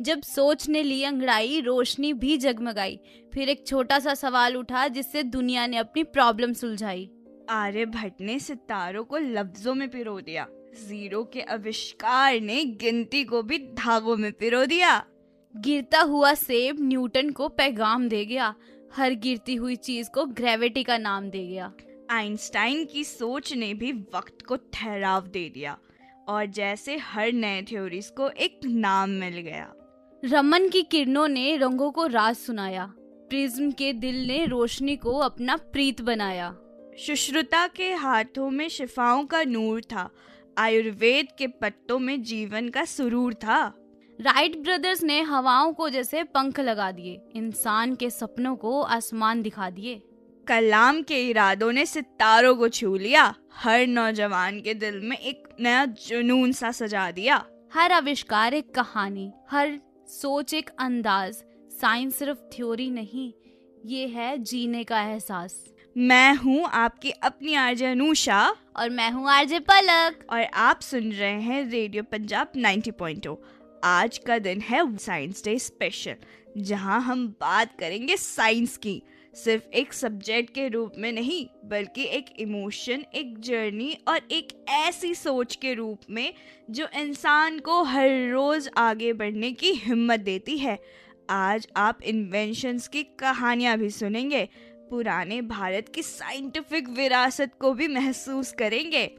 जब सोच ने ली अंगड़ाई, रोशनी भी जगमगाई। फिर एक छोटा सा सवाल उठा जिससे दुनिया ने अपनी प्रॉब्लम सुलझाई। आर्यभट्ट ने सितारों को लफ्जों में पिरो दिया। जीरो के आविष्कार ने गिनती को भी धागों में पिरो दिया। गिरता हुआ सेब न्यूटन को पैगाम दे गया। हर गिरती हुई चीज को ग्रेविटी का नाम दे गया। आइंस्टाइन की सोच ने भी वक्त को ठहराव दे दिया और जैसे हर नए थ्योरीज को एक नाम मिल गया। रमन की किरणों ने रंगों को राज सुनाया। प्रिज्म के दिल ने रोशनी को अपना प्रीत बनाया। सुश्रुता के हाथों में शिफाओं का नूर था। आयुर्वेद के पत्तों में जीवन का सुरूर था। राइट ब्रदर्स ने हवाओं को जैसे पंख लगा दिए। इंसान के सपनों को आसमान दिखा दिए। कलाम के इरादों ने सितारों को छू लिया। हर नौजवान के दिल में एक नया जुनून सा सजा दिया। हर आविष्कार एक कहानी, हर सोच एक अंदाज। साइंस सिर्फ थ्योरी नहीं, ये है जीने का एहसास। मैं हूँ आपकी अपनी आरजे अनुषा और मैं हूँ आरजे पलक और आप सुन रहे हैं रेडियो पंजाब 90.0। आज का दिन है साइंस डे स्पेशल, जहाँ हम बात करेंगे साइंस की। सिर्फ एक सब्जेक्ट के रूप में नहीं, बल्कि एक इमोशन, एक जर्नी और एक ऐसी सोच के रूप में जो इंसान को हर रोज आगे बढ़ने की हिम्मत देती है। आज आप इन्वेंशंस की कहानियां भी सुनेंगे, पुराने भारत की साइंटिफिक विरासत को भी महसूस करेंगे,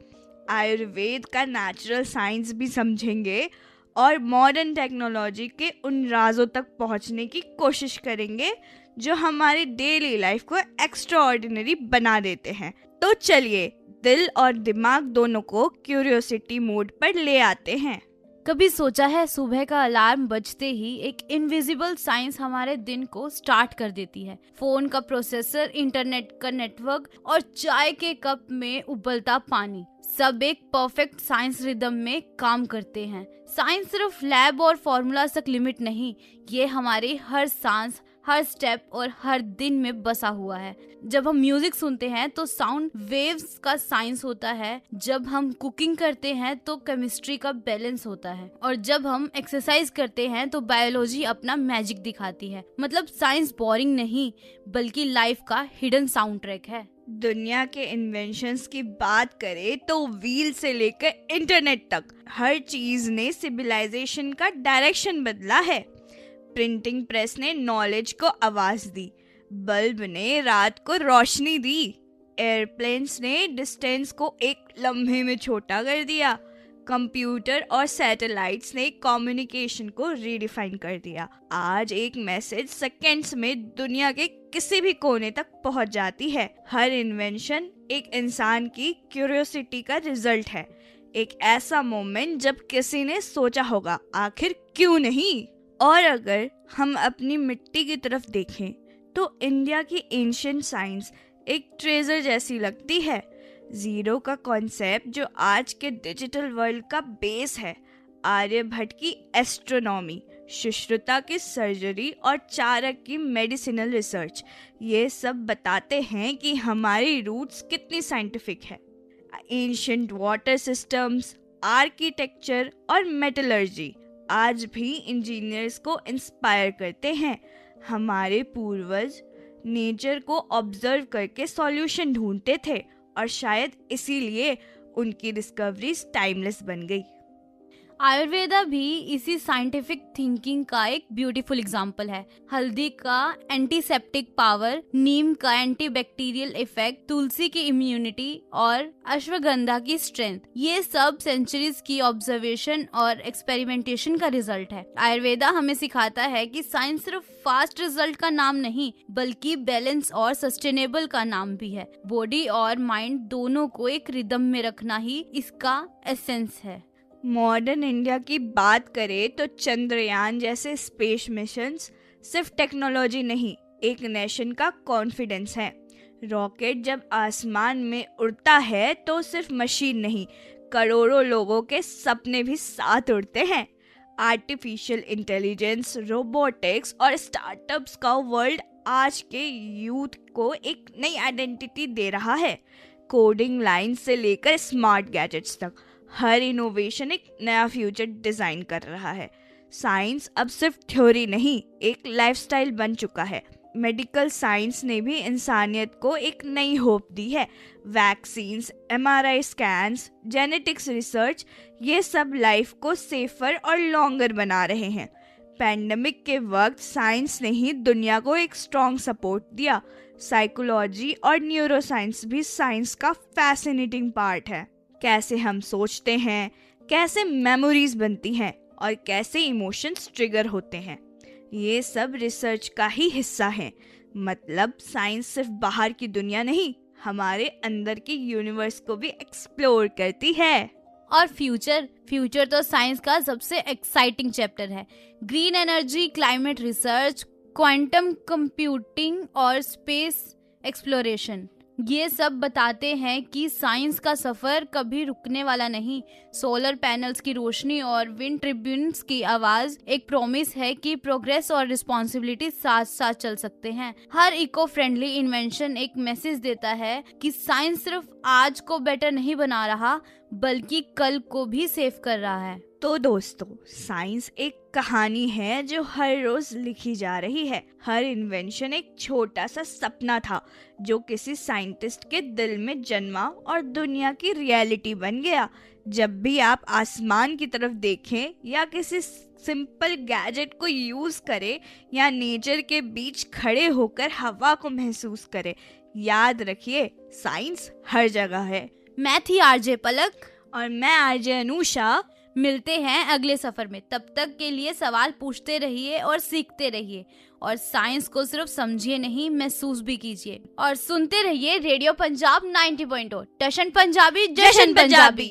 आयुर्वेद का नेचुरल साइंस भी समझेंगे और मॉडर्न टेक्नोलॉजी के उन राजों तक पहुंचने की कोशिश करेंगे जो हमारी डेली लाइफ को एक्स्ट्राऑर्डिनरी बना देते हैं। तो चलिए दिल और दिमाग दोनों को क्यूरियोसिटी मोड पर ले आते हैं। कभी सोचा है सुबह का अलार्म बजते ही एक इनविजिबल साइंस हमारे दिन को स्टार्ट कर देती है। फोन का प्रोसेसर, इंटरनेट का नेटवर्क और चाय के कप में उबलता पानी, सब एक परफेक्ट साइंस रिदम में काम करते हैं। साइंस सिर्फ लैब और फॉर्मूला तक लिमिट नहीं, ये हमारी हर सांस, हर स्टेप और हर दिन में बसा हुआ है। जब हम म्यूजिक सुनते हैं तो साउंड वेव्स का साइंस होता है। जब हम कुकिंग करते हैं तो केमिस्ट्री का बैलेंस होता है। और जब हम एक्सरसाइज करते हैं तो बायोलॉजी अपना मैजिक दिखाती है। मतलब साइंस बोरिंग नहीं, बल्कि लाइफ का हिडन साउंड ट्रैक है। दुनिया के इन्वेंशंस की बात करें तो व्हील से लेकर इंटरनेट तक हर चीज ने सिविलाइजेशन का डायरेक्शन बदला है। प्रिंटिंग प्रेस ने नॉलेज को आवाज दी, बल्ब ने रात को रोशनी दी, एयरप्लेन्स ने डिस्टेंस को एक लम्हे में छोटा कर दिया, कंप्यूटर और सैटेलाइट्स ने कम्युनिकेशन को रीडिफाइन कर दिया। आज एक मैसेज सेकंड्स में दुनिया के किसी भी कोने तक पहुंच जाती है। हर इन्वेंशन एक इंसान की क्यूरियोसिटी का रिजल्ट है, एक ऐसा मोमेंट जब किसी ने सोचा होगा आखिर क्यों नहीं। और अगर हम अपनी मिट्टी की तरफ देखें तो इंडिया की एंशिएंट साइंस एक ट्रेजर जैसी लगती है। जीरो का कॉन्सेप्ट जो आज के डिजिटल वर्ल्ड का बेस है, आर्यभट्ट की एस्ट्रोनॉमी, सुश्रुता की सर्जरी और चाणक्य की मेडिसिनल रिसर्च, ये सब बताते हैं कि हमारी रूट्स कितनी साइंटिफिक है। एंशिएंट वाटर सिस्टम्स, आर्किटेक्चर और मेटलर्जी आज भी इंजीनियर्स को इंस्पायर करते हैं। हमारे पूर्वज नेचर को ऑब्जर्व करके सॉल्यूशन ढूंढते थे और शायद इसीलिए उनकी डिस्कवरीज टाइमलेस बन गई। आयुर्वेदा भी इसी साइंटिफिक थिंकिंग का एक ब्यूटीफुल एग्जाम्पल है। हल्दी का एंटीसेप्टिक पावर, नीम का एंटीबैक्टीरियल इफेक्ट, तुलसी की इम्यूनिटी और अश्वगंधा की स्ट्रेंथ, ये सब सेंचुरीज की ऑब्जर्वेशन और एक्सपेरिमेंटेशन का रिजल्ट है। आयुर्वेदा हमें सिखाता है कि साइंस सिर्फ फास्ट रिजल्ट का नाम नहीं, बल्कि बैलेंस और सस्टेनेबल का नाम भी है। बॉडी और माइंड दोनों को एक रिदम में रखना ही इसका एसेंस है। मॉडर्न इंडिया की बात करें तो चंद्रयान जैसे स्पेस मिशंस सिर्फ टेक्नोलॉजी नहीं, एक नेशन का कॉन्फिडेंस है। रॉकेट जब आसमान में उड़ता है तो सिर्फ मशीन नहीं, करोड़ों लोगों के सपने भी साथ उड़ते हैं। आर्टिफिशियल इंटेलिजेंस, रोबोटिक्स और स्टार्टअप्स का वर्ल्ड आज के यूथ को एक नई आइडेंटिटी दे रहा है। कोडिंग लाइन से लेकर स्मार्ट गैजेट्स तक हर इनोवेशन एक नया फ्यूचर डिजाइन कर रहा है। साइंस अब सिर्फ थ्योरी नहीं, एक लाइफस्टाइल बन चुका है। मेडिकल साइंस ने भी इंसानियत को एक नई होप दी है। Vaccines, MRI scans, genetics research, ये सब लाइफ को सेफर और लॉन्गर बना रहे हैं। पैंडेमिक के वक्त साइंस ने ही दुनिया को एक स्ट्रॉन्ग सपोर्ट दिया। साइकोलॉजी और न्यूरोसाइंस भी साइंस का फैसिनेटिंग पार्ट है। कैसे हम सोचते हैं, कैसे मेमोरीज बनती हैं और कैसे इमोशंस ट्रिगर होते हैं, ये सब रिसर्च का ही हिस्सा है। मतलब साइंस सिर्फ बाहर की दुनिया नहीं, हमारे अंदर की यूनिवर्स को भी एक्सप्लोर करती है। और फ्यूचर तो साइंस का सबसे एक्साइटिंग चैप्टर है। Green energy, climate research, quantum computing और स्पेस एक्सप्लोरेशन, ये सब बताते हैं कि साइंस का सफर कभी रुकने वाला नहीं। सोलर पैनल्स की रोशनी और विंड टर्बाइन्स की आवाज एक प्रॉमिस है कि प्रोग्रेस और रिस्पॉन्सिबिलिटी साथ साथ चल सकते हैं। हर इको फ्रेंडली इन्वेंशन एक मैसेज देता है कि साइंस सिर्फ आज को बेटर नहीं बना रहा, बल्कि कल को भी सेव कर रहा है। तो दोस्तों, साइंस एक कहानी है जो हर रोज लिखी जा रही है। हर इन्वेंशन एक छोटा सा सपना था जो किसी साइंटिस्ट के दिल में जन्मा और दुनिया की रियलिटी बन गया। जब भी आप आसमान की तरफ देखें या किसी सिंपल गैजेट को यूज करें या नेचर के बीच खड़े होकर हवा को महसूस करें, याद रखिए साइंस हर जगह है। मैं थी RJ पलक और मैं RJ अनुषा। मिलते हैं अगले सफर में। तब तक के लिए सवाल पूछते रहिए और सीखते रहिए, और साइंस को सिर्फ समझिए नहीं, महसूस भी कीजिए। और सुनते रहिए रेडियो पंजाब 90.0। टशन पंजाबी, जशन पंजाबी।